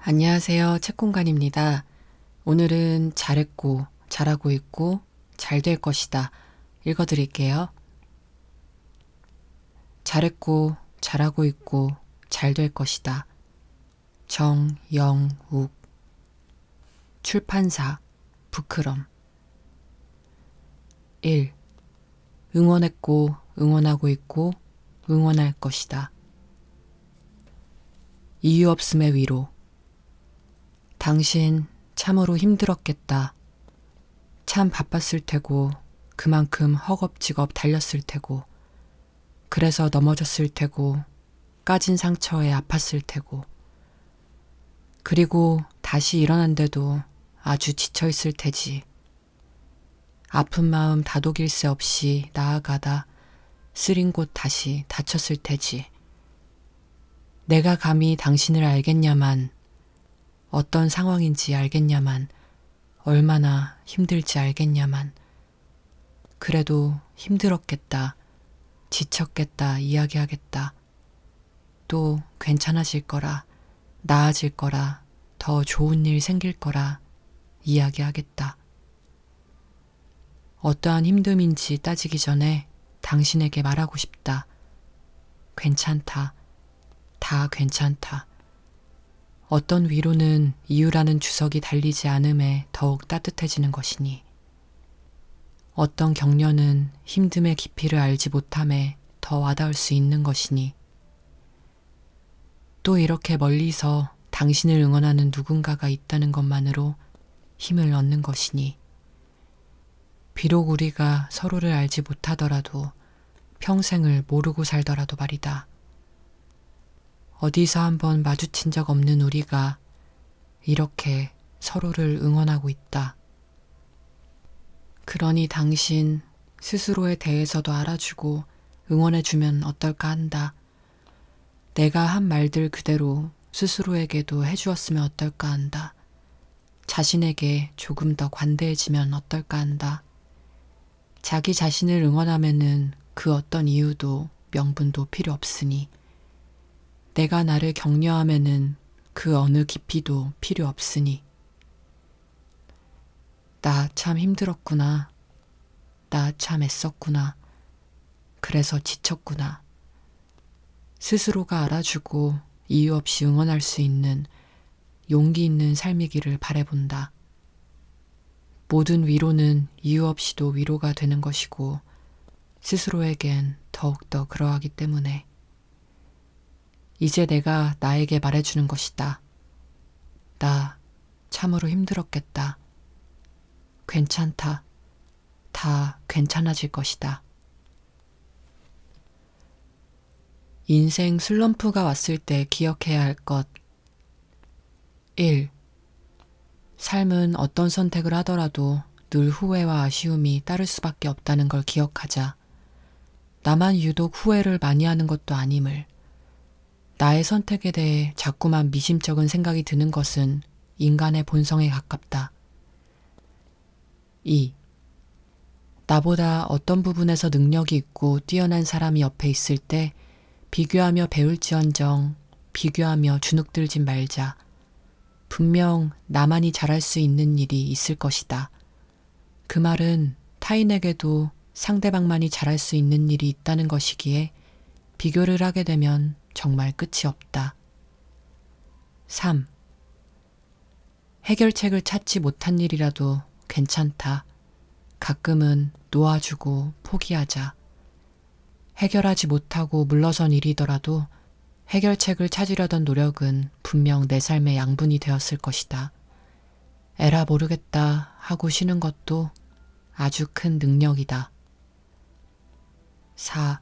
안녕하세요. 책공간입니다. 오늘은 잘했고, 잘하고 있고, 잘 될 것이다. 읽어드릴게요. 잘했고, 잘하고 있고, 잘 될 것이다. 정영욱. 출판사, 부끄럼. 1. 응원했고, 응원하고 있고, 응원할 것이다. 이유 없음의 위로. 당신 참으로 힘들었겠다. 참 바빴을 테고 그만큼 허겁지겁 달렸을 테고 그래서 넘어졌을 테고 까진 상처에 아팠을 테고 그리고 다시 일어난데도 아주 지쳐있을 테지. 아픈 마음 다독일 새 없이 나아가다 쓰린 곳 다시 다쳤을 테지. 내가 감히 당신을 알겠냐만 어떤 상황인지 알겠냐만, 얼마나 힘들지 알겠냐만, 그래도 힘들었겠다, 지쳤겠다 이야기하겠다. 또 괜찮아질 거라, 나아질 거라, 더 좋은 일 생길 거라 이야기하겠다. 어떠한 힘듦인지 따지기 전에 당신에게 말하고 싶다. 괜찮다. 다 괜찮다. 어떤 위로는 이유라는 주석이 달리지 않음에 더욱 따뜻해지는 것이니 어떤 격려는 힘듦의 깊이를 알지 못함에 더 와닿을 수 있는 것이니 또 이렇게 멀리서 당신을 응원하는 누군가가 있다는 것만으로 힘을 얻는 것이니 비록 우리가 서로를 알지 못하더라도 평생을 모르고 살더라도 말이다. 어디서 한번 마주친 적 없는 우리가 이렇게 서로를 응원하고 있다. 그러니 당신 스스로에 대해서도 알아주고 응원해주면 어떨까 한다. 내가 한 말들 그대로 스스로에게도 해주었으면 어떨까 한다. 자신에게 조금 더 관대해지면 어떨까 한다. 자기 자신을 응원하면은 그 어떤 이유도 명분도 필요 없으니 내가 나를 격려하면은 그 어느 깊이도 필요 없으니 나 참 힘들었구나. 나 참 애썼구나. 그래서 지쳤구나. 스스로가 알아주고 이유 없이 응원할 수 있는 용기 있는 삶이기를 바라본다. 모든 위로는 이유 없이도 위로가 되는 것이고 스스로에겐 더욱더 그러하기 때문에 이제 내가 나에게 말해주는 것이다. 나 참으로 힘들었겠다. 괜찮다. 다 괜찮아질 것이다. 인생 슬럼프가 왔을 때 기억해야 할 것. 1. 삶은 어떤 선택을 하더라도 늘 후회와 아쉬움이 따를 수밖에 없다는 걸 기억하자. 나만 유독 후회를 많이 하는 것도 아님을. 나의 선택에 대해 자꾸만 미심쩍은 생각이 드는 것은 인간의 본성에 가깝다. 2. 나보다 어떤 부분에서 능력이 있고 뛰어난 사람이 옆에 있을 때 비교하며 배울지언정 비교하며 주눅들지 말자. 분명 나만이 잘할 수 있는 일이 있을 것이다. 그 말은 타인에게도 상대방만이 잘할 수 있는 일이 있다는 것이기에 비교를 하게 되면 정말 끝이 없다. 3. 해결책을 찾지 못한 일이라도 괜찮다. 가끔은 놓아주고 포기하자. 해결하지 못하고 물러선 일이더라도 해결책을 찾으려던 노력은 분명 내 삶의 양분이 되었을 것이다. 에라 모르겠다 하고 쉬는 것도 아주 큰 능력이다. 4.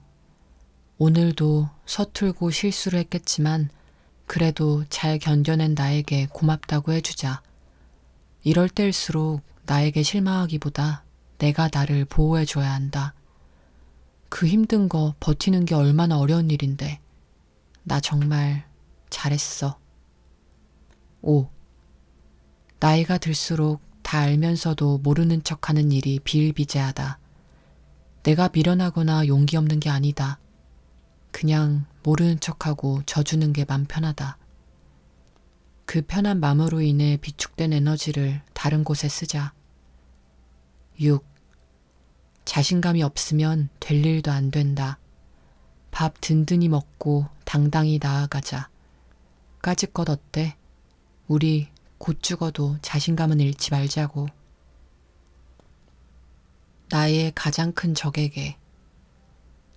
오늘도 서툴고 실수를 했겠지만 그래도 잘 견뎌낸 나에게 고맙다고 해주자. 이럴 때일수록 나에게 실망하기보다 내가 나를 보호해줘야 한다. 그 힘든 거 버티는 게 얼마나 어려운 일인데 나 정말 잘했어. 5. 나이가 들수록 다 알면서도 모르는 척하는 일이 비일비재하다. 내가 미련하거나 용기 없는 게 아니다. 그냥 모르는 척하고 져주는 게 맘 편하다. 그 편한 마음으로 인해 비축된 에너지를 다른 곳에 쓰자. 6. 자신감이 없으면 될 일도 안 된다. 밥 든든히 먹고 당당히 나아가자. 까짓것 어때? 우리 곧 죽어도 자신감은 잃지 말자고. 나의 가장 큰 적에게.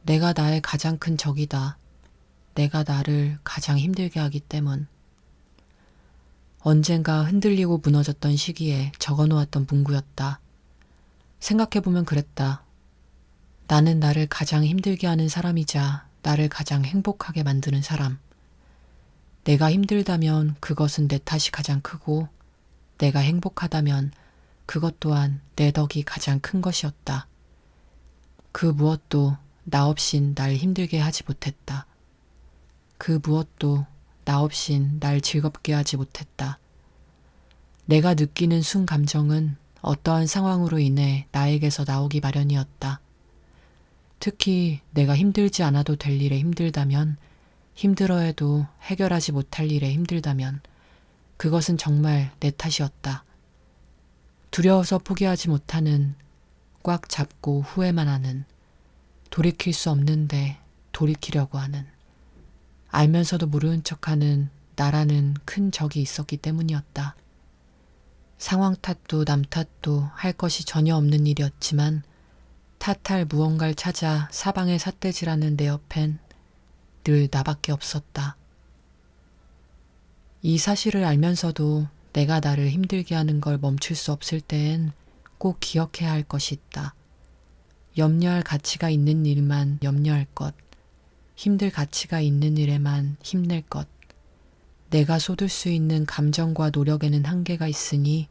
내가 나의 가장 큰 적이다. 내가 나를 가장 힘들게 하기 때문. 언젠가 흔들리고 무너졌던 시기에 적어놓았던 문구였다. 생각해보면 그랬다. 나는 나를 가장 힘들게 하는 사람이자 나를 가장 행복하게 만드는 사람. 내가 힘들다면 그것은 내 탓이 가장 크고 내가 행복하다면 그것 또한 내 덕이 가장 큰 것이었다. 그 무엇도 나 없인 날 힘들게 하지 못했다. 그 무엇도 나 없인 날 즐겁게 하지 못했다. 내가 느끼는 순 감정은 어떠한 상황으로 인해 나에게서 나오기 마련이었다. 특히 내가 힘들지 않아도 될 일에 힘들다면, 힘들어해도 해결하지 못할 일에 힘들다면 그것은 정말 내 탓이었다. 두려워서 포기하지 못하는, 꽉 잡고 후회만 하는, 돌이킬 수 없는데 돌이키려고 하는, 알면서도 모르는 척하는 나라는 큰 적이 있었기 때문이었다. 상황 탓도 남 탓도 할 것이 전혀 없는 일이었지만 탓할 무언가를 찾아 사방에 삿대질하는 내 옆엔 늘 나밖에 없었다. 이 사실을 알면서도 내가 나를 힘들게 하는 걸 멈출 수 없을 때엔 꼭 기억해야 할 것이 있다. 염려할 가치가 있는 일만 염려할 것, 힘들 가치가 있는 일에만 힘낼 것. 내가 쏟을 수 있는 감정과 노력에는 한계가 있으니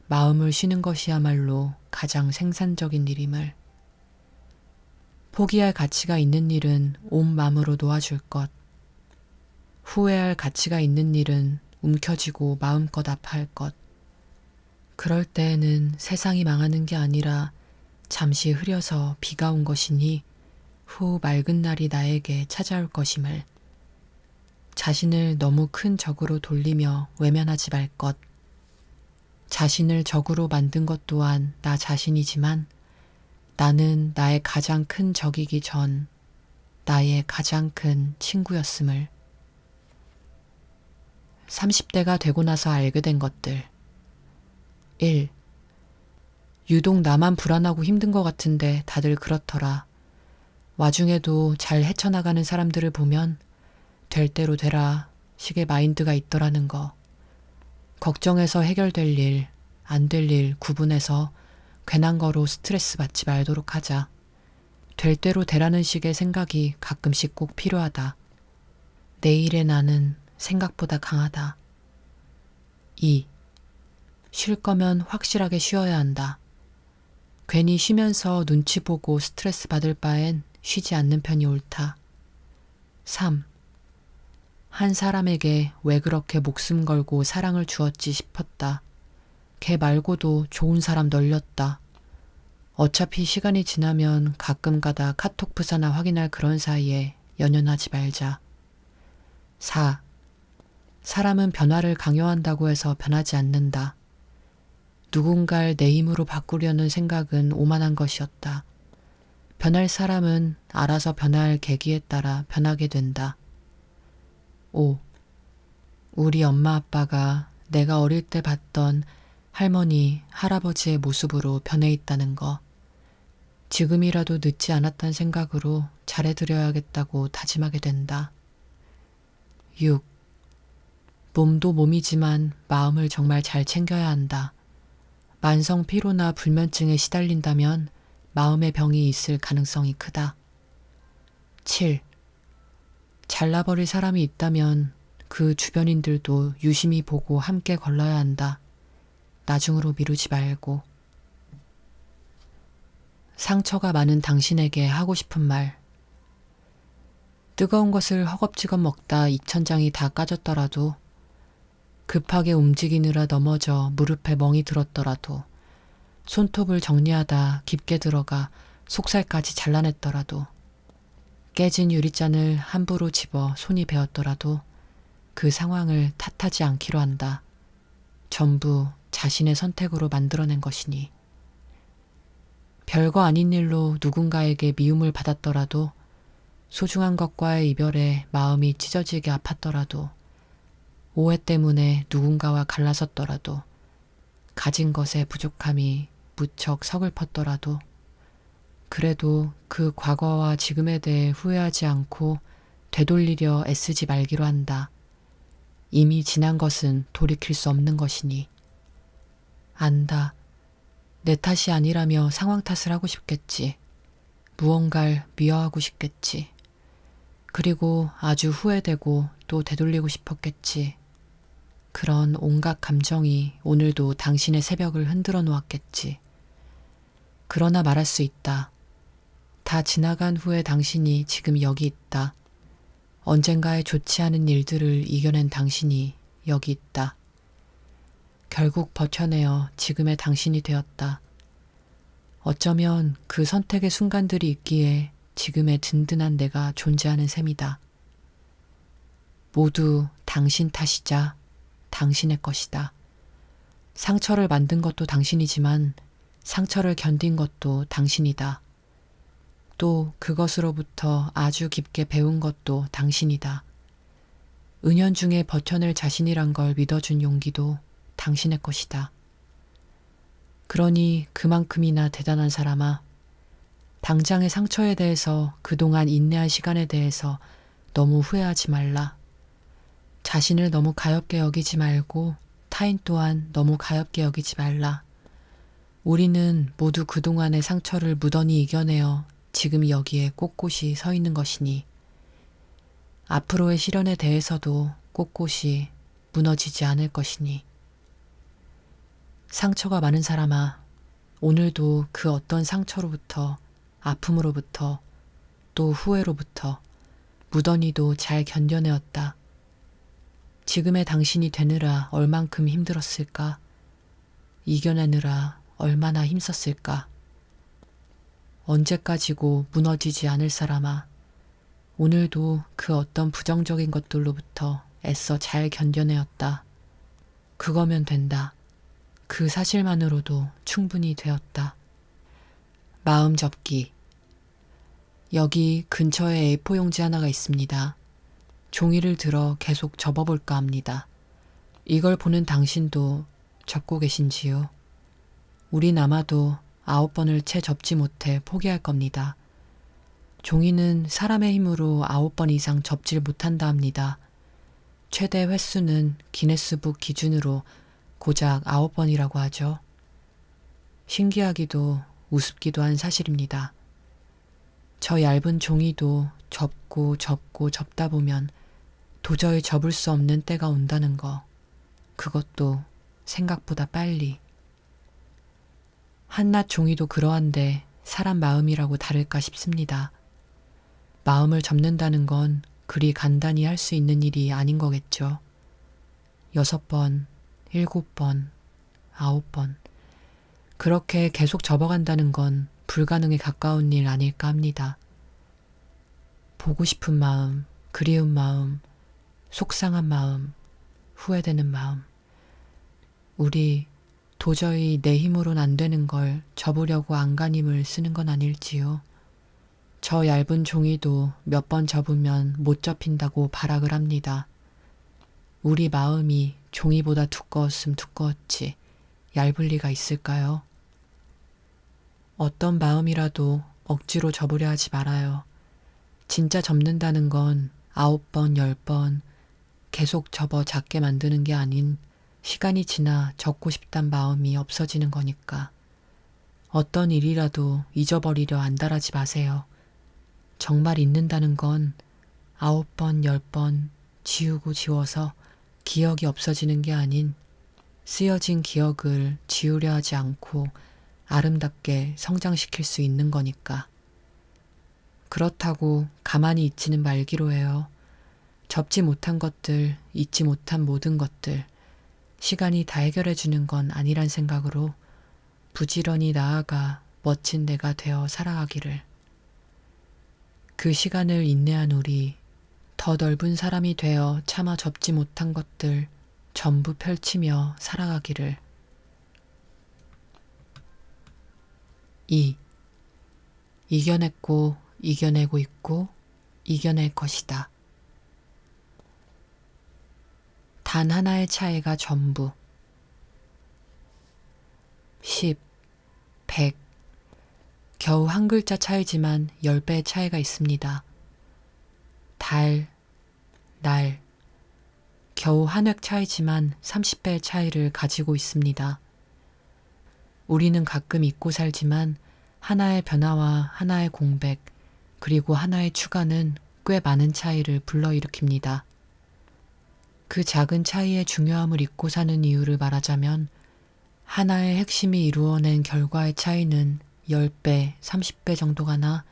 마음을 쉬는 것이야말로 가장 생산적인 일임을. 포기할 가치가 있는 일은 온 마음으로 놓아줄 것. 후회할 가치가 있는 일은 움켜쥐고 마음껏 아파할 것. 그럴 때에는 세상이 망하는 게 아니라 잠시 흐려서 비가 온 것이니 후 맑은 날이 나에게 찾아올 것임을. 자신을 너무 큰 적으로 돌리며 외면하지 말 것. 자신을 적으로 만든 것 또한 나 자신이지만 나는 나의 가장 큰 적이기 전 나의 가장 큰 친구였음을. 30대가 되고 나서 알게 된 것들. 1. 유독 나만 불안하고 힘든 것 같은데 다들 그렇더라. 와중에도 잘 헤쳐나가는 사람들을 보면 될 대로 되라 식의 마인드가 있더라는 거. 걱정해서 해결될 일, 안 될 일 구분해서 괜한 거로 스트레스 받지 말도록 하자. 될 대로 되라는 식의 생각이 가끔씩 꼭 필요하다. 내일의 나는 생각보다 강하다. 2. 쉴 거면 확실하게 쉬어야 한다. 괜히 쉬면서 눈치 보고 스트레스 받을 바엔 쉬지 않는 편이 옳다. 3. 한 사람에게 왜 그렇게 목숨 걸고 사랑을 주었지 싶었다. 걔 말고도 좋은 사람 널렸다. 어차피 시간이 지나면 가끔 가다 카톡 부사나 확인할 그런 사이에 연연하지 말자. 4. 사람은 변화를 강요한다고 해서 변하지 않는다. 누군가를 내 힘으로 바꾸려는 생각은 오만한 것이었다. 변할 사람은 알아서 변할 계기에 따라 변하게 된다. 5. 우리 엄마 아빠가 내가 어릴 때 봤던 할머니, 할아버지의 모습으로 변해 있다는 거. 지금이라도 늦지 않았다는 생각으로 잘해드려야겠다고 다짐하게 된다. 6. 몸도 몸이지만 마음을 정말 잘 챙겨야 한다. 만성 피로나 불면증에 시달린다면 마음의 병이 있을 가능성이 크다. 7. 잘나버릴 사람이 있다면 그 주변인들도 유심히 보고 함께 걸러야 한다. 나중으로 미루지 말고. 상처가 많은 당신에게 하고 싶은 말. 뜨거운 것을 허겁지겁 먹다 입천장이 다 까졌더라도, 급하게 움직이느라 넘어져 무릎에 멍이 들었더라도, 손톱을 정리하다 깊게 들어가 속살까지 잘라냈더라도, 깨진 유리잔을 함부로 집어 손이 베었더라도 그 상황을 탓하지 않기로 한다. 전부 자신의 선택으로 만들어낸 것이니. 별거 아닌 일로 누군가에게 미움을 받았더라도, 소중한 것과의 이별에 마음이 찢어지게 아팠더라도, 오해 때문에 누군가와 갈라섰더라도, 가진 것의 부족함이 무척 서글펐더라도, 그래도 그 과거와 지금에 대해 후회하지 않고 되돌리려 애쓰지 말기로 한다. 이미 지난 것은 돌이킬 수 없는 것이니. 안다. 내 탓이 아니라며 상황 탓을 하고 싶겠지. 무언가를 미워하고 싶겠지. 그리고 아주 후회되고 또 되돌리고 싶었겠지. 그런 온갖 감정이 오늘도 당신의 새벽을 흔들어 놓았겠지. 그러나 말할 수 있다. 다 지나간 후에 당신이 지금 여기 있다. 언젠가의 좋지 않은 일들을 이겨낸 당신이 여기 있다. 결국 버텨내어 지금의 당신이 되었다. 어쩌면 그 선택의 순간들이 있기에 지금의 든든한 내가 존재하는 셈이다. 모두 당신 탓이자 당신의 것이다. 상처를 만든 것도 당신이지만 상처를 견딘 것도 당신이다. 또 그것으로부터 아주 깊게 배운 것도 당신이다. 은연중에 버텨낼 자신이란 걸 믿어준 용기도 당신의 것이다. 그러니 그만큼이나 대단한 사람아, 당장의 상처에 대해서 그동안 인내한 시간에 대해서 너무 후회하지 말라. 자신을 너무 가엽게 여기지 말고 타인 또한 너무 가엽게 여기지 말라. 우리는 모두 그동안의 상처를 무던히 이겨내어 지금 여기에 꼿꼿이 서 있는 것이니 앞으로의 시련에 대해서도 꼿꼿이 무너지지 않을 것이니. 상처가 많은 사람아, 오늘도 그 어떤 상처로부터, 아픔으로부터, 또 후회로부터 무던히도 잘 견뎌내었다. 지금의 당신이 되느라 얼만큼 힘들었을까? 이겨내느라 얼마나 힘썼을까? 언제까지고 무너지지 않을 사람아, 오늘도 그 어떤 부정적인 것들로부터 애써 잘 견뎌내었다. 그거면 된다. 그 사실만으로도 충분히 되었다. 마음 접기. 여기 근처에 A4 용지 하나가 있습니다. 종이를 들어 계속 접어볼까 합니다. 이걸 보는 당신도 접고 계신지요? 우린 아마도 9번을 채 접지 못해 포기할 겁니다. 종이는 사람의 힘으로 9번 이상 접질 못한다 합니다. 최대 횟수는 기네스북 기준으로 고작 9번이라고 하죠. 신기하기도 우습기도 한 사실입니다. 저 얇은 종이도 접고 접다 보면 도저히 접을 수 없는 때가 온다는 거, 그것도 생각보다 빨리. 한낱 종이도 그러한데 사람 마음이라고 다를까 싶습니다. 마음을 접는다는 건 그리 간단히 할 수 있는 일이 아닌 거겠죠. 6번, 7번, 9번. 그렇게 계속 접어간다는 건 불가능에 가까운 일 아닐까 합니다. 보고 싶은 마음, 그리운 마음, 속상한 마음, 후회되는 마음. 우리 도저히 내 힘으론 안 되는 걸 접으려고 안간힘을 쓰는 건 아닐지요. 저 얇은 종이도 몇 번 접으면 못 접힌다고 발악을 합니다. 우리 마음이 종이보다 두꺼웠음 두꺼웠지 얇을 리가 있을까요? 어떤 마음이라도 억지로 접으려 하지 말아요. 진짜 접는다는 건 9번, 10번 계속 접어 작게 만드는 게 아닌 시간이 지나 접고 싶단 마음이 없어지는 거니까. 어떤 일이라도 잊어버리려 안달하지 마세요. 정말 잊는다는 건 9번, 10번 지우고 지워서 기억이 없어지는 게 아닌 쓰여진 기억을 지우려 하지 않고 아름답게 성장시킬 수 있는 거니까. 그렇다고 가만히 있지는 말기로 해요. 접지 못한 것들, 잊지 못한 모든 것들, 시간이 다 해결해 주는 건 아니란 생각으로 부지런히 나아가 멋진 내가 되어 살아가기를. 그 시간을 인내한 우리 더 넓은 사람이 되어 차마 접지 못한 것들 전부 펼치며 살아가기를. 2. 이겨냈고 이겨내고 있고 이겨낼 것이다. 단 하나의 차이가 전부. 10, 100. 겨우 한 글자 차이지만 10배의 차이가 있습니다. 달, 날. 겨우 한 획 차이지만 30배의 차이를 가지고 있습니다. 우리는 가끔 잊고 살지만 하나의 변화와 하나의 공백, 그리고 하나의 추가는 꽤 많은 차이를 불러일으킵니다. 그 작은 차이의 중요함을 잊고 사는 이유를 말하자면 하나의 핵심이 이루어낸 결과의 차이는 10배, 30배 정도가 나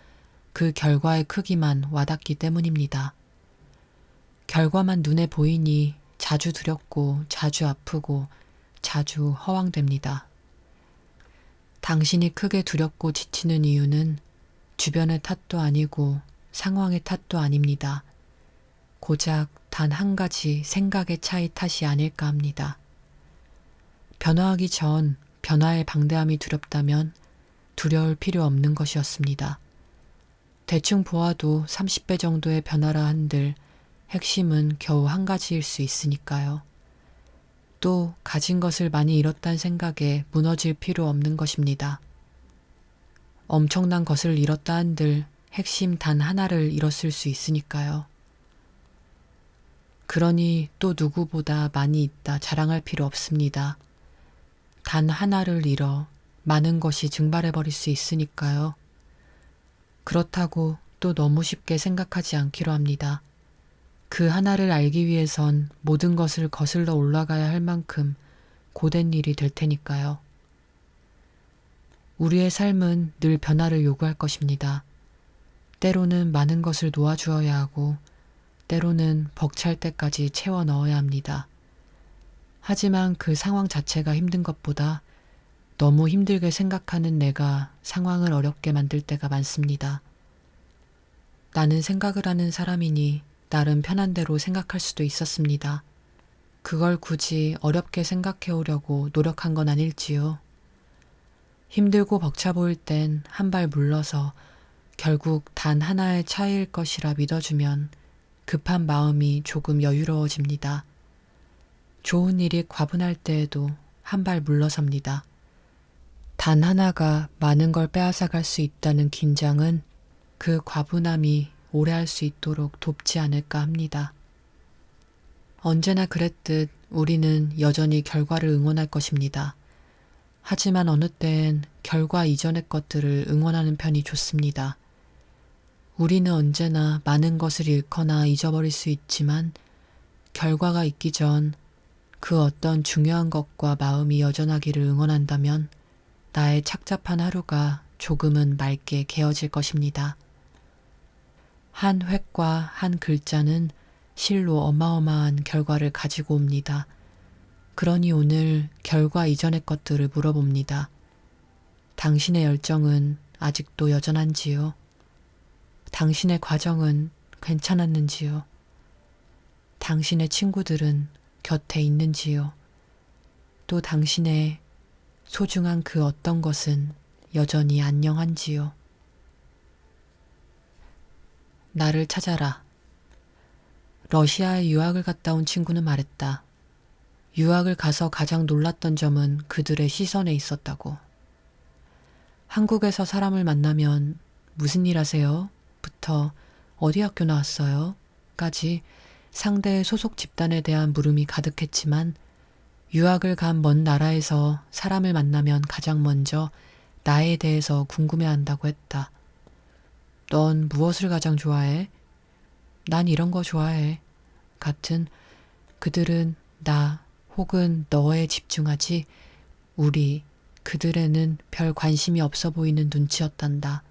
그 결과의 크기만 와닿기 때문입니다. 결과만 눈에 보이니 자주 두렵고 자주 아프고 자주 허황됩니다. 당신이 크게 두렵고 지치는 이유는 주변의 탓도 아니고 상황의 탓도 아닙니다. 고작 단 한 가지 생각의 차이 탓이 아닐까 합니다. 변화하기 전 변화의 방대함이 두렵다면 두려울 필요 없는 것이었습니다. 대충 보아도 30배 정도의 변화라 한들 핵심은 겨우 한 가지일 수 있으니까요. 또 가진 것을 많이 잃었다는 생각에 무너질 필요 없는 것입니다. 엄청난 것을 잃었다 한들 핵심 단 하나를 잃었을 수 있으니까요. 그러니 또 누구보다 많이 있다 자랑할 필요 없습니다. 단 하나를 잃어 많은 것이 증발해버릴 수 있으니까요. 그렇다고 또 너무 쉽게 생각하지 않기로 합니다. 그 하나를 알기 위해선 모든 것을 거슬러 올라가야 할 만큼 고된 일이 될 테니까요. 우리의 삶은 늘 변화를 요구할 것입니다. 때로는 많은 것을 놓아주어야 하고 때로는 벅찰 때까지 채워 넣어야 합니다. 하지만 그 상황 자체가 힘든 것보다 너무 힘들게 생각하는 내가 상황을 어렵게 만들 때가 많습니다. 나는 생각을 하는 사람이니 나름 편한 대로 생각할 수도 있었습니다. 그걸 굳이 어렵게 생각해 오려고 노력한 건 아닐지요. 힘들고 벅차 보일 땐 한 발 물러서 결국 단 하나의 차이일 것이라 믿어주면 급한 마음이 조금 여유로워집니다. 좋은 일이 과분할 때에도 한 발 물러섭니다. 단 하나가 많은 걸 빼앗아갈 수 있다는 긴장은 그 과분함이 오래 할 수 있도록 돕지 않을까 합니다. 언제나 그랬듯 우리는 여전히 결과를 응원할 것입니다. 하지만 어느 때엔 결과 이전의 것들을 응원하는 편이 좋습니다. 우리는 언제나 많은 것을 잃거나 잊어버릴 수 있지만 결과가 있기 전 그 어떤 중요한 것과 마음이 여전하기를 응원한다면 나의 착잡한 하루가 조금은 맑게 개어질 것입니다. 한 획과 한 글자는 실로 어마어마한 결과를 가지고 옵니다. 그러니 오늘 결과 이전의 것들을 물어봅니다. 당신의 열정은 아직도 여전한지요? 당신의 과정은 괜찮았는지요? 당신의 친구들은 곁에 있는지요? 또 당신의 소중한 그 어떤 것은 여전히 안녕한지요? 나를 찾아라. 러시아에 유학을 갔다 온 친구는 말했다. 유학을 가서 가장 놀랐던 점은 그들의 시선에 있었다고. 한국에서 사람을 만나면 무슨 일 하세요? 부터 어디 학교 나왔어요? 까지 상대의 소속 집단에 대한 물음이 가득했지만 유학을 간 먼 나라에서 사람을 만나면 가장 먼저 나에 대해서 궁금해한다고 했다. 넌 무엇을 가장 좋아해? 난 이런 거 좋아해. 같은 그들은 나 혹은 너에 집중하지 우리 그들에는 별 관심이 없어 보이는 눈치였단다.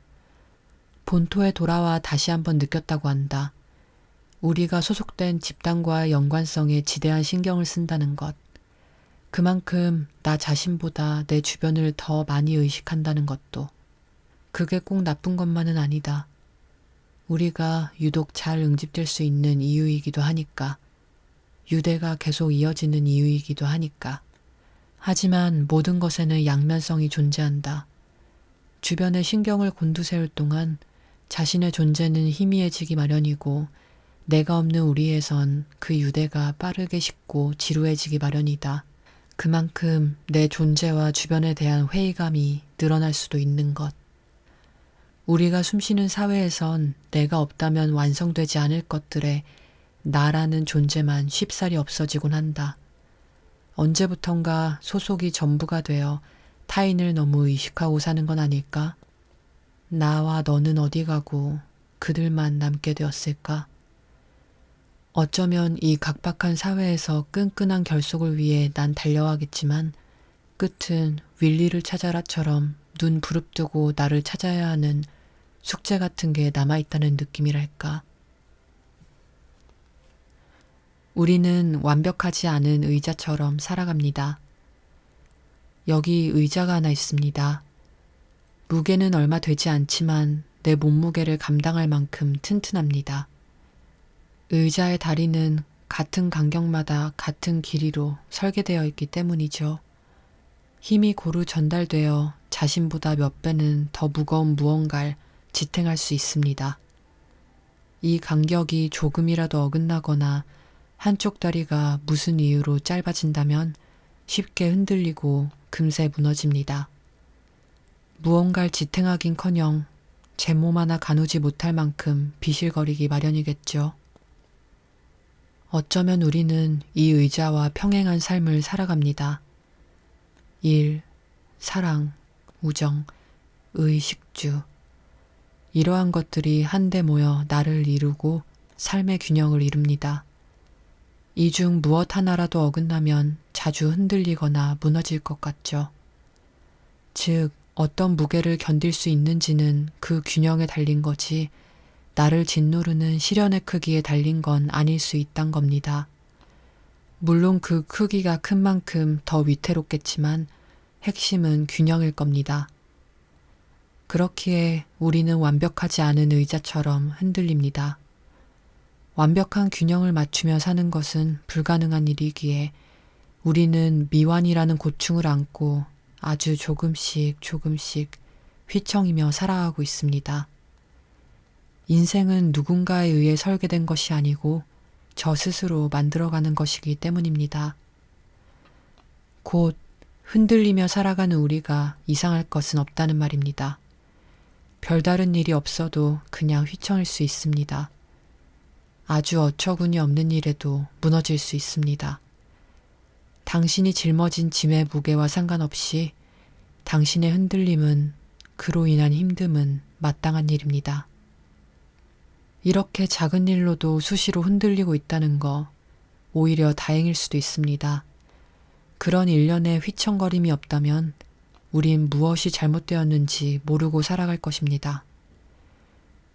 본토에 돌아와 다시 한번 느꼈다고 한다. 우리가 소속된 집단과의 연관성에 지대한 신경을 쓴다는 것. 그만큼 나 자신보다 내 주변을 더 많이 의식한다는 것도. 그게 꼭 나쁜 것만은 아니다. 우리가 유독 잘 응집될 수 있는 이유이기도 하니까. 유대가 계속 이어지는 이유이기도 하니까. 하지만 모든 것에는 양면성이 존재한다. 주변의 신경을 곤두세울 동안 자신의 존재는 희미해지기 마련이고 내가 없는 우리에선 그 유대가 빠르게 식고 지루해지기 마련이다. 그만큼 내 존재와 주변에 대한 회의감이 늘어날 수도 있는 것. 우리가 숨쉬는 사회에선 내가 없다면 완성되지 않을 것들에 나라는 존재만 쉽사리 없어지곤 한다. 언제부턴가 소속이 전부가 되어 타인을 너무 의식하고 사는 건 아닐까? 나와 너는 어디 가고 그들만 남게 되었을까? 어쩌면 이 각박한 사회에서 끈끈한 결속을 위해 난 달려가겠지만 끝은 윌리를 찾아라처럼 눈 부릅뜨고 나를 찾아야 하는 숙제 같은 게 남아있다는 느낌이랄까. 우리는 완벽하지 않은 의자처럼 살아갑니다. 여기 의자가 하나 있습니다. 무게는 얼마 되지 않지만 내 몸무게를 감당할 만큼 튼튼합니다. 의자의 다리는 같은 간격마다 같은 길이로 설계되어 있기 때문이죠. 힘이 고루 전달되어 자신보다 몇 배는 더 무거운 무언가를 지탱할 수 있습니다. 이 간격이 조금이라도 어긋나거나 한쪽 다리가 무슨 이유로 짧아진다면 쉽게 흔들리고 금세 무너집니다. 무언가를 지탱하긴커녕 제 몸 하나 가누지 못할 만큼 비실거리기 마련이겠죠. 어쩌면 우리는 이 의자와 평행한 삶을 살아갑니다. 일, 사랑, 우정, 의식주. 이러한 것들이 한데 모여 나를 이루고 삶의 균형을 이룹니다. 이 중 무엇 하나라도 어긋나면 자주 흔들리거나 무너질 것 같죠. 즉, 어떤 무게를 견딜 수 있는지는 그 균형에 달린 거지 나를 짓누르는 시련의 크기에 달린 건 아닐 수 있단 겁니다. 물론 그 크기가 큰 만큼 더 위태롭겠지만 핵심은 균형일 겁니다. 그렇기에 우리는 완벽하지 않은 의자처럼 흔들립니다. 완벽한 균형을 맞추며 사는 것은 불가능한 일이기에 우리는 미완이라는 고충을 안고 아주 조금씩 휘청이며 살아가고 있습니다. 인생은 누군가에 의해 설계된 것이 아니고 저 스스로 만들어가는 것이기 때문입니다. 곧 흔들리며 살아가는 우리가 이상할 것은 없다는 말입니다. 별다른 일이 없어도 그냥 휘청일 수 있습니다. 아주 어처구니 없는 일에도 무너질 수 있습니다. 당신이 짊어진 짐의 무게와 상관없이 당신의 흔들림은 그로 인한 힘듦은 마땅한 일입니다. 이렇게 작은 일로도 수시로 흔들리고 있다는 거 오히려 다행일 수도 있습니다. 그런 일련의 휘청거림이 없다면 우린 무엇이 잘못되었는지 모르고 살아갈 것입니다.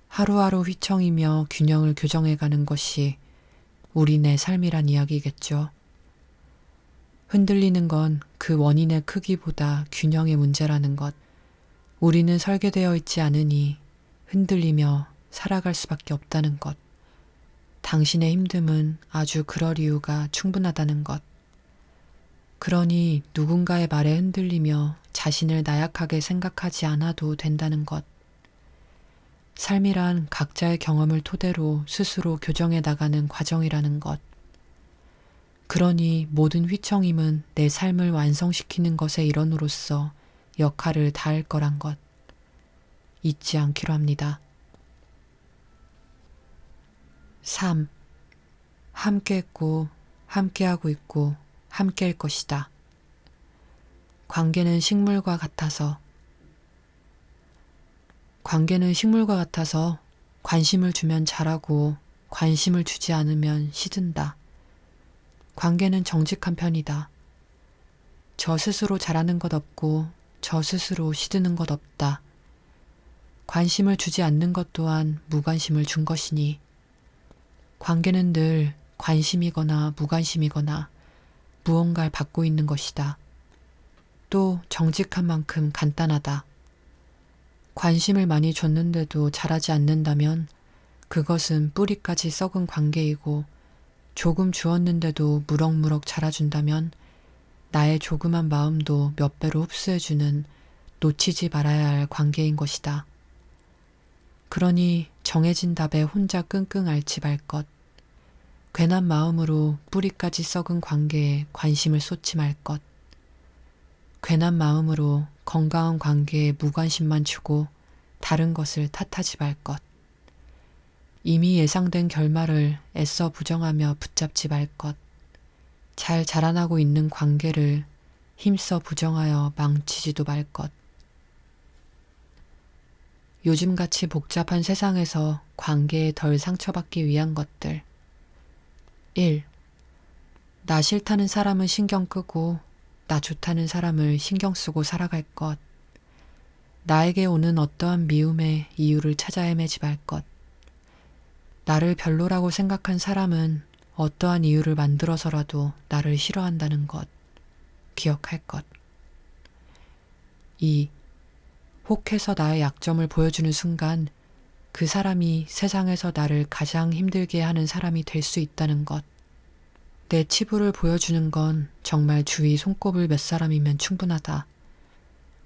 하루하루 휘청이며 균형을 교정해가는 것이 우리네 삶이란 이야기겠죠. 흔들리는 건 그 원인의 크기보다 균형의 문제라는 것. 우리는 설계되어 있지 않으니 흔들리며 살아갈 수밖에 없다는 것. 당신의 힘듦은 아주 그럴 이유가 충분하다는 것. 그러니 누군가의 말에 흔들리며 자신을 나약하게 생각하지 않아도 된다는 것. 삶이란 각자의 경험을 토대로 스스로 교정해 나가는 과정이라는 것. 그러니 모든 휘청임은 내 삶을 완성시키는 것의 일원으로서 역할을 다할 거란 것. 잊지 않기로 합니다. 3. 함께했고, 함께하고 있고, 함께할 것이다. 관계는 식물과 같아서 관심을 주면 자라고 관심을 주지 않으면 시든다. 관계는 정직한 편이다. 저 스스로 자라는 것 없고 저 스스로 시드는 것 없다. 관심을 주지 않는 것 또한 무관심을 준 것이니 관계는 늘 관심이거나 무관심이거나 무언가를 받고 있는 것이다. 또 정직한 만큼 간단하다. 관심을 많이 줬는데도 자라지 않는다면 그것은 뿌리까지 썩은 관계이고 조금 주었는데도 무럭무럭 자라준다면 나의 조그만 마음도 몇 배로 흡수해주는 놓치지 말아야 할 관계인 것이다. 그러니 정해진 답에 혼자 끙끙 앓지 말 것. 괜한 마음으로 뿌리까지 썩은 관계에 관심을 쏟지 말 것. 괜한 마음으로 건강한 관계에 무관심만 주고 다른 것을 탓하지 말 것. 이미 예상된 결말을 애써 부정하며 붙잡지 말 것. 잘 자라나고 있는 관계를 힘써 부정하여 망치지도 말 것. 요즘같이 복잡한 세상에서 관계에 덜 상처받기 위한 것들. 1. 나 싫다는 사람은 신경 끄고 나 좋다는 사람을 신경 쓰고 살아갈 것. 나에게 오는 어떠한 미움의 이유를 찾아 헤매지 말 것. 나를 별로라고 생각한 사람은 어떠한 이유를 만들어서라도 나를 싫어한다는 것. 기억할 것. 2. 혹해서 나의 약점을 보여주는 순간 그 사람이 세상에서 나를 가장 힘들게 하는 사람이 될 수 있다는 것. 내 치부를 보여주는 건 정말 주위 손꼽을 몇 사람이면 충분하다.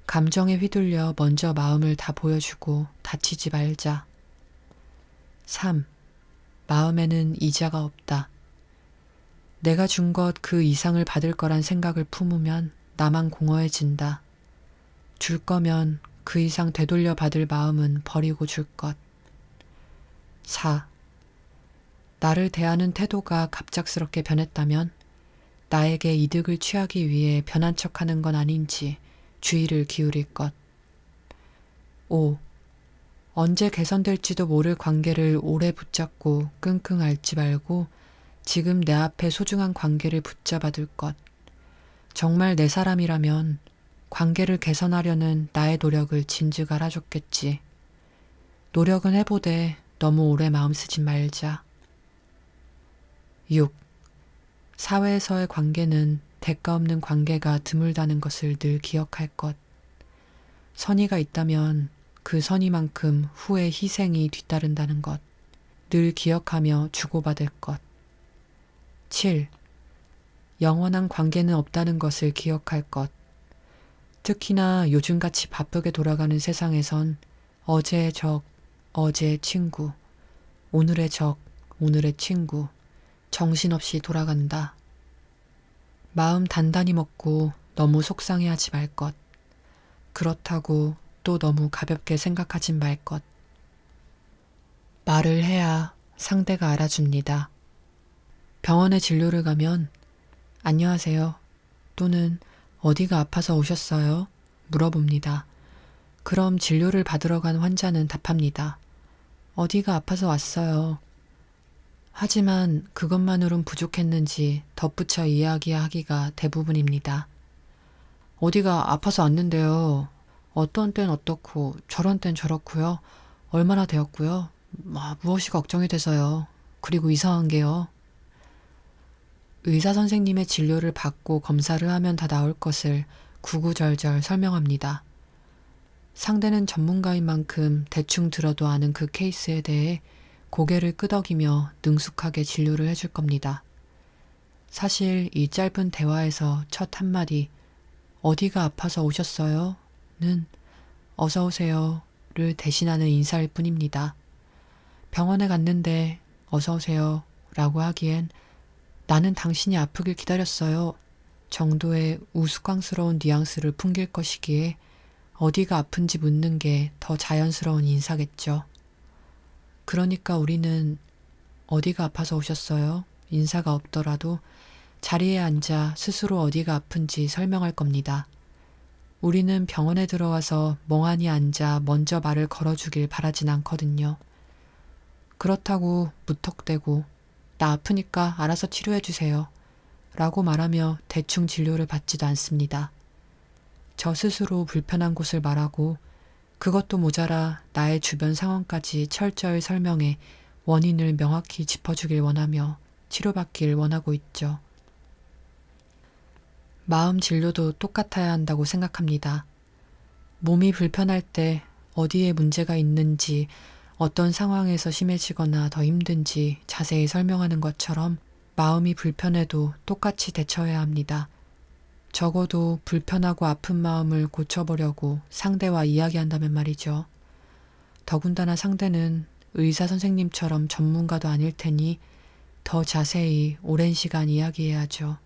감정에 휘둘려 먼저 마음을 다 보여주고 다치지 말자. 3. 마음에는 이자가 없다. 내가 준 것 그 이상을 받을 거란 생각을 품으면 나만 공허해진다. 줄 거면 그 이상 되돌려 받을 마음은 버리고 줄 것. 4. 나를 대하는 태도가 갑작스럽게 변했다면 나에게 이득을 취하기 위해 변한 척하는 건 아닌지 주의를 기울일 것. 5. 언제 개선될지도 모를 관계를 오래 붙잡고 끙끙 앓지 말고 지금 내 앞에 소중한 관계를 붙잡아둘 것. 정말 내 사람이라면 관계를 개선하려는 나의 노력을 진즉 알아줬겠지. 노력은 해보되 너무 오래 마음 쓰지 말자. 6. 사회에서의 관계는 대가 없는 관계가 드물다는 것을 늘 기억할 것. 선의가 있다면 그 선의만큼 후에 희생이 뒤따른다는 것. 늘 기억하며 주고받을 것. 7. 영원한 관계는 없다는 것을 기억할 것. 특히나 요즘같이 바쁘게 돌아가는 세상에선 어제의 적, 어제의 친구, 오늘의 적, 오늘의 친구, 정신없이 돌아간다. 마음 단단히 먹고 너무 속상해하지 말 것. 그렇다고 또 너무 가볍게 생각하진 말 것. 말을 해야 상대가 알아줍니다. 병원에 진료를 가면 안녕하세요 또는 어디가 아파서 오셨어요? 물어봅니다. 그럼 진료를 받으러 간 환자는 답합니다. 어디가 아파서 왔어요. 하지만 그것만으론 부족했는지 덧붙여 이야기하기가 대부분입니다. 어디가 아파서 왔는데요. 어떤 땐 어떻고 저런 땐 저렇고요. 얼마나 되었고요. 무엇이 걱정이 돼서요. 그리고 이상한 게요. 의사 선생님의 진료를 받고 검사를 하면 다 나올 것을 구구절절 설명합니다. 상대는 전문가인 만큼 대충 들어도 아는 그 케이스에 대해 고개를 끄덕이며 능숙하게 진료를 해줄 겁니다. 사실 이 짧은 대화에서 첫 한마디 어디가 아파서 오셨어요? 는 어서 오세요를 대신하는 인사일 뿐입니다. 병원에 갔는데 어서 오세요 라고 하기엔 나는 당신이 아프길 기다렸어요 정도의 우스꽝스러운 뉘앙스를 풍길 것이기에 어디가 아픈지 묻는 게 더 자연스러운 인사겠죠. 그러니까 우리는 어디가 아파서 오셨어요? 인사가 없더라도 자리에 앉아 스스로 어디가 아픈지 설명할 겁니다. 우리는 병원에 들어와서 멍하니 앉아 먼저 말을 걸어주길 바라진 않거든요. 그렇다고 무턱대고 나 아프니까 알아서 치료해주세요 라고 말하며 대충 진료를 받지도 않습니다. 저 스스로 불편한 곳을 말하고 그것도 모자라 나의 주변 상황까지 철저히 설명해 원인을 명확히 짚어주길 원하며 치료받길 원하고 있죠. 마음 진료도 똑같아야 한다고 생각합니다. 몸이 불편할 때 어디에 문제가 있는지 어떤 상황에서 심해지거나 더 힘든지 자세히 설명하는 것처럼 마음이 불편해도 똑같이 대처해야 합니다. 적어도 불편하고 아픈 마음을 고쳐보려고 상대와 이야기한다면 말이죠. 더군다나 상대는 의사 선생님처럼 전문가도 아닐 테니 더 자세히 오랜 시간 이야기해야죠.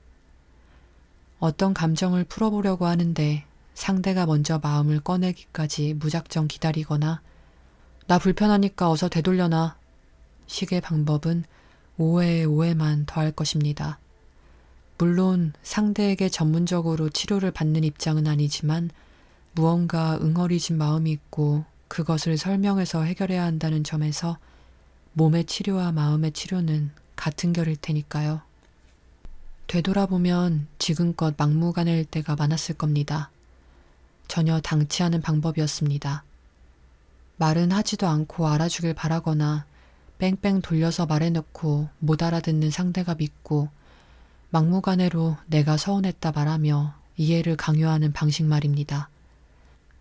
어떤 감정을 풀어보려고 하는데 상대가 먼저 마음을 꺼내기까지 무작정 기다리거나 나 불편하니까 어서 되돌려놔 식의 방법은 오해에 오해만 더할 것입니다. 물론 상대에게 전문적으로 치료를 받는 입장은 아니지만 무언가 응어리진 마음이 있고 그것을 설명해서 해결해야 한다는 점에서 몸의 치료와 마음의 치료는 같은 결일 테니까요. 되돌아보면 지금껏 막무가내일 때가 많았을 겁니다. 전혀 당치 않은 방법이었습니다. 말은 하지도 않고 알아주길 바라거나 뺑뺑 돌려서 말해놓고 못 알아듣는 상대가 믿고 막무가내로 내가 서운했다 말하며 이해를 강요하는 방식 말입니다.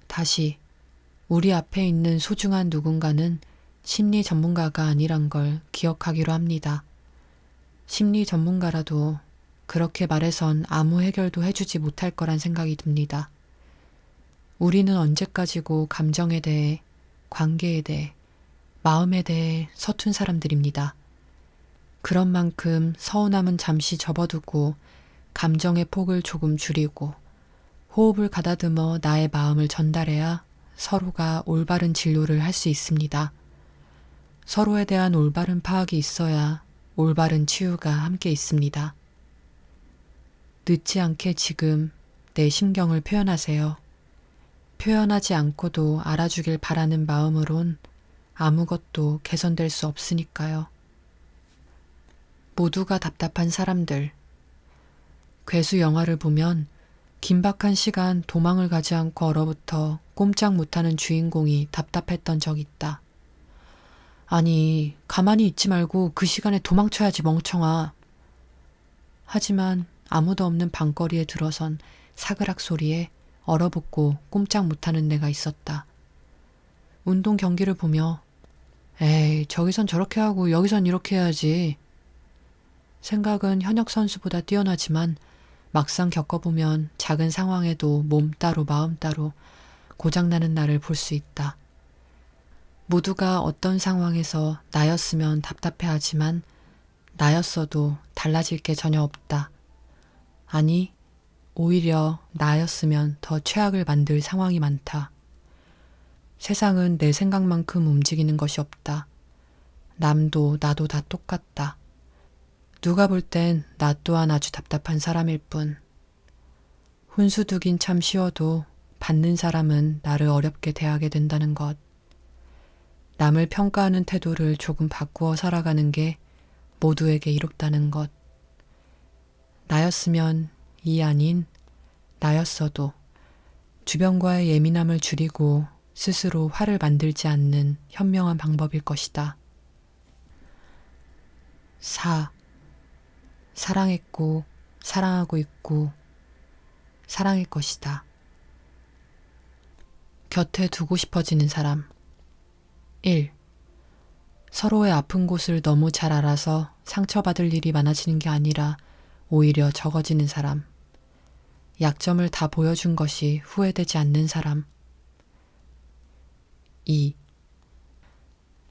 다시 우리 앞에 있는 소중한 누군가는 심리 전문가가 아니란 걸 기억하기로 합니다. 심리 전문가라도 그렇게 말해선 아무 해결도 해주지 못할 거란 생각이 듭니다. 우리는 언제까지고 감정에 대해, 관계에 대해, 마음에 대해 서툰 사람들입니다. 그런 만큼 서운함은 잠시 접어두고 감정의 폭을 조금 줄이고 호흡을 가다듬어 나의 마음을 전달해야 서로가 올바른 진료를 할 수 있습니다. 서로에 대한 올바른 파악이 있어야 올바른 치유가 함께 있습니다. 늦지 않게 지금 내 심경을 표현하세요. 표현하지 않고도 알아주길 바라는 마음으론 아무것도 개선될 수 없으니까요. 모두가 답답한 사람들. 괴수 영화를 보면 긴박한 시간 도망을 가지 않고 얼어붙어 꼼짝 못하는 주인공이 답답했던 적 있다. 아니, 가만히 있지 말고 그 시간에 도망쳐야지 멍청아. 하지만 아무도 없는 밤거리에 들어선 사그락 소리에 얼어붙고 꼼짝 못하는 내가 있었다. 운동 경기를 보며 에이, 저기선 저렇게 하고 여기선 이렇게 해야지. 생각은 현역 선수보다 뛰어나지만 막상 겪어보면 작은 상황에도 몸 따로 마음 따로 고장나는 나를 볼 수 있다. 모두가 어떤 상황에서 나였으면 답답해하지만 나였어도 달라질 게 전혀 없다. 아니, 오히려 나였으면 더 최악을 만들 상황이 많다. 세상은 내 생각만큼 움직이는 것이 없다. 남도 나도 다 똑같다. 누가 볼 땐 나 또한 아주 답답한 사람일 뿐. 훈수두긴 참 쉬워도 받는 사람은 나를 어렵게 대하게 된다는 것. 남을 평가하는 태도를 조금 바꾸어 살아가는 게 모두에게 이롭다는 것. 나였으면 이 아닌 나였어도 주변과의 예민함을 줄이고 스스로 화를 만들지 않는 현명한 방법일 것이다. 4. 사랑했고 사랑하고 있고 사랑일 것이다. 곁에 두고 싶어지는 사람. 1. 서로의 아픈 곳을 너무 잘 알아서 상처받을 일이 많아지는 게 아니라 오히려 적어지는 사람. 약점을 다 보여준 것이 후회되지 않는 사람. 2.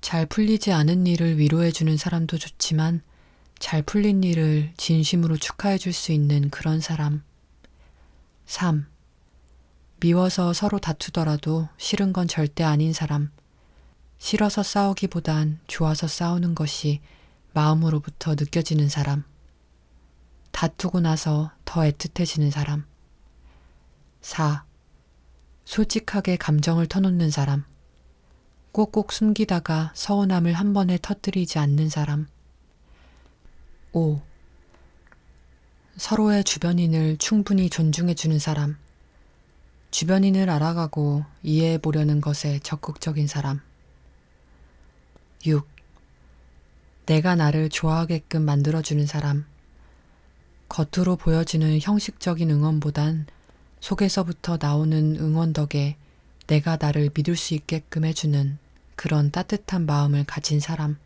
잘 풀리지 않은 일을 위로해주는 사람도 좋지만 잘 풀린 일을 진심으로 축하해줄 수 있는 그런 사람. 3. 미워서 서로 다투더라도 싫은 건 절대 아닌 사람. 싫어서 싸우기보단 좋아서 싸우는 것이 마음으로부터 느껴지는 사람. 다투고 나서 더 애틋해지는 사람. 4. 솔직하게 감정을 터놓는 사람. 꼭꼭 숨기다가 서운함을 한 번에 터뜨리지 않는 사람. 5. 서로의 주변인을 충분히 존중해주는 사람. 주변인을 알아가고 이해해보려는 것에 적극적인 사람. 6. 내가 나를 좋아하게끔 만들어주는 사람. 겉으로 보여지는 형식적인 응원보단 속에서부터 나오는 응원 덕에 내가 나를 믿을 수 있게끔 해주는 그런 따뜻한 마음을 가진 사람.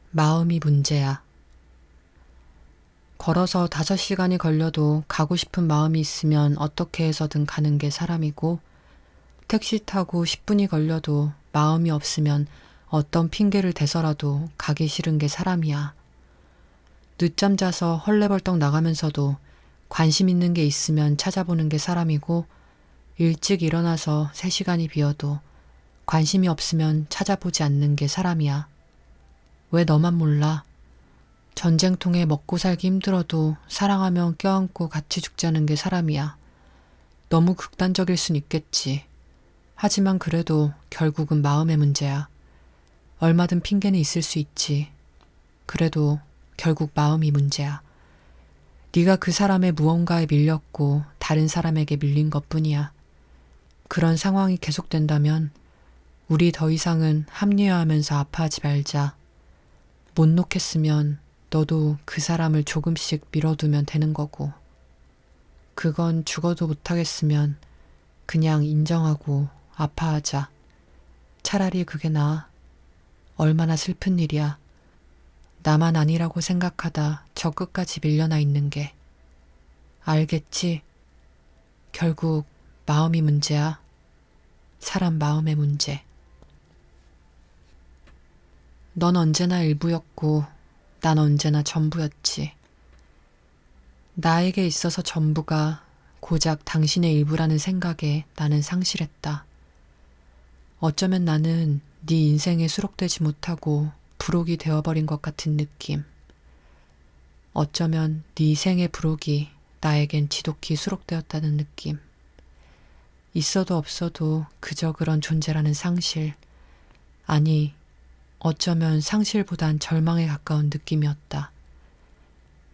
마음이 문제야. 걸어서 5시간이 걸려도 가고 싶은 마음이 있으면 어떻게 해서든 가는 게 사람이고, 택시 타고 10분이 걸려도 마음이 없으면 어떤 핑계를 대서라도 가기 싫은 게 사람이야. 늦잠 자서 헐레벌떡 나가면서도 관심 있는 게 있으면 찾아보는 게 사람이고, 일찍 일어나서 3시간이 비어도 관심이 없으면 찾아보지 않는 게 사람이야. 왜 너만 몰라? 전쟁통에 먹고 살기 힘들어도 사랑하면 껴안고 같이 죽자는 게 사람이야. 너무 극단적일 순 있겠지. 하지만 그래도 결국은 마음의 문제야. 얼마든 핑계는 있을 수 있지. 그래도 결국 마음이 문제야. 네가 그 사람의 무언가에 밀렸고 다른 사람에게 밀린 것뿐이야. 그런 상황이 계속된다면 우리 더 이상은 합리화하면서 아파하지 말자. 못 놓겠으면 너도 그 사람을 조금씩 밀어두면 되는 거고. 그건 죽어도 못하겠으면 그냥 인정하고 아파하자. 차라리 그게 나아. 얼마나 슬픈 일이야. 나만 아니라고 생각하다 저 끝까지 밀려나 있는 게. 알겠지? 결국 마음이 문제야. 사람 마음의 문제. 넌 언제나 일부였고 난 언제나 전부였지. 나에게 있어서 전부가 고작 당신의 일부라는 생각에 나는 상실했다. 어쩌면 나는 네 인생에 수록되지 못하고 부록이 되어버린 것 같은 느낌. 어쩌면 네 생의 부록이 나에겐 지독히 수록되었다는 느낌. 있어도 없어도 그저 그런 존재라는 상실. 아니, 어쩌면 상실보단 절망에 가까운 느낌이었다.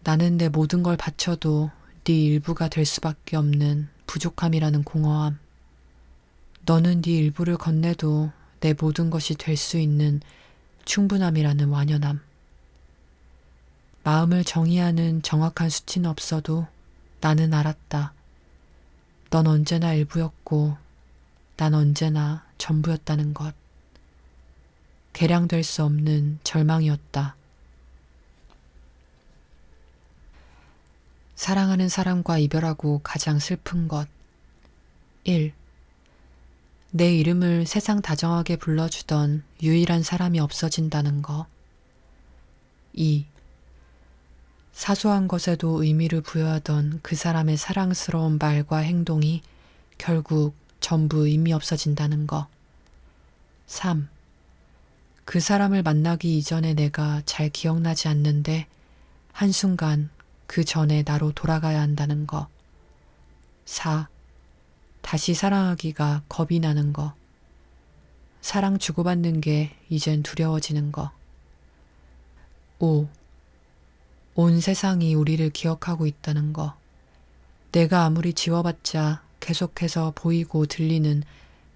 나는 내 모든 걸 바쳐도 네 일부가 될 수밖에 없는 부족함이라는 공허함. 너는 네 일부를 건네도 내 모든 것이 될 수 있는 충분함이라는 완연함. 마음을 정의하는 정확한 수치는 없어도 나는 알았다. 넌 언제나 일부였고 난 언제나 전부였다는 것. 계량될 수 없는 절망이었다. 사랑하는 사람과 이별하고 가장 슬픈 것. 1. 내 이름을 세상 다정하게 불러주던 유일한 사람이 없어진다는 거. 2. 사소한 것에도 의미를 부여하던 그 사람의 사랑스러운 말과 행동이 결국 전부 의미 없어진다는 거. 3. 그 사람을 만나기 이전에 내가 잘 기억나지 않는데 한순간 그 전에 나로 돌아가야 한다는 거. 4. 다시 사랑하기가 겁이 나는 거. 사랑 주고받는 게 이젠 두려워지는 거. 5. 온 세상이 우리를 기억하고 있다는 거. 내가 아무리 지워봤자 계속해서 보이고 들리는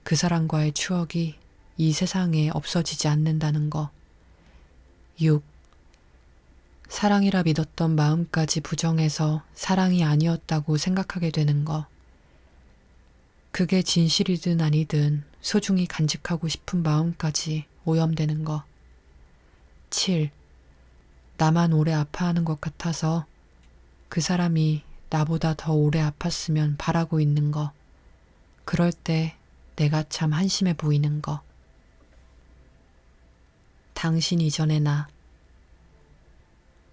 그 사람과의 추억이 이 세상에 없어지지 않는다는 거. 6. 사랑이라 믿었던 마음까지 부정해서 사랑이 아니었다고 생각하게 되는 거. 그게 진실이든 아니든 소중히 간직하고 싶은 마음까지 오염되는 거. 7. 나만 오래 아파하는 것 같아서 그 사람이 나보다 더 오래 아팠으면 바라고 있는 거. 그럴 때 내가 참 한심해 보이는 거. 당신 이전의 나.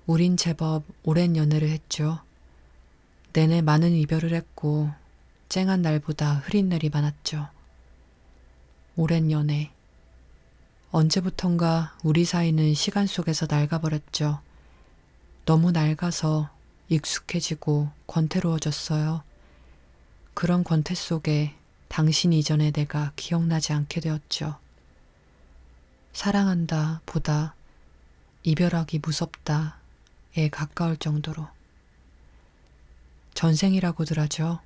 우린 제법 오랜 연애를 했죠. 내내 많은 이별을 했고 쨍한 날보다 흐린 날이 많았죠. 오랜 연애. 언제부턴가 우리 사이는 시간 속에서 낡아버렸죠. 너무 낡아서 익숙해지고 권태로워졌어요. 그런 권태 속에 당신 이전의 내가 기억나지 않게 되었죠. 사랑한다 보다 이별하기 무섭다에 가까울 정도로. 전생이라고들 하죠.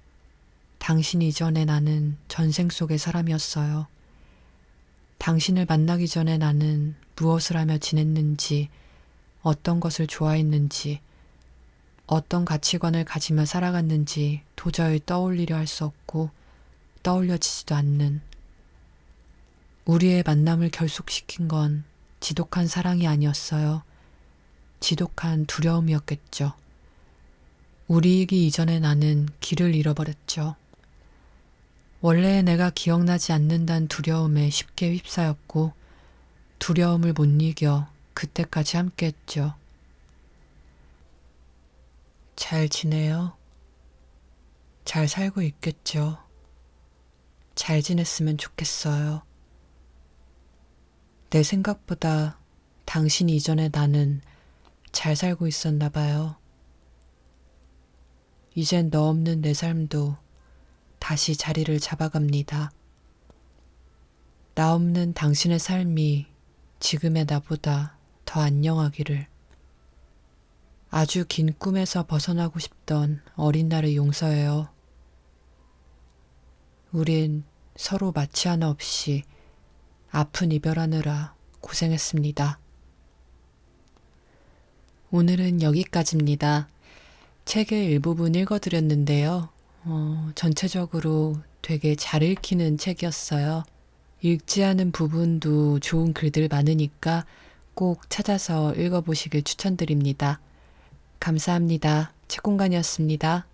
당신 이전에 나는 전생 속의 사람이었어요. 당신을 만나기 전에 나는 무엇을 하며 지냈는지, 어떤 것을 좋아했는지, 어떤 가치관을 가지며 살아갔는지 도저히 떠올리려 할 수 없고 떠올려지지도 않는 우리의 만남을 결속시킨 건 지독한 사랑이 아니었어요. 지독한 두려움이었겠죠. 우리이기 이전에 나는 길을 잃어버렸죠. 원래 내가 기억나지 않는다는 두려움에 쉽게 휩싸였고 두려움을 못 이겨 그때까지 함께했죠. 잘 지내요? 잘 살고 있겠죠. 잘 지냈으면 좋겠어요. 내 생각보다 당신 이전에 나는 잘 살고 있었나 봐요. 이젠 너 없는 내 삶도 다시 자리를 잡아갑니다. 나 없는 당신의 삶이 지금의 나보다 더 안녕하기를. 아주 긴 꿈에서 벗어나고 싶던 어린 날을 용서해요. 우린 서로 마취 하나 없이 아픈 이별하느라 고생했습니다. 오늘은 여기까지입니다. 책의 일부분 읽어드렸는데요. 전체적으로 되게 잘 읽히는 책이었어요. 읽지 않은 부분도 좋은 글들 많으니까 꼭 찾아서 읽어보시길 추천드립니다. 감사합니다. 책공간이었습니다.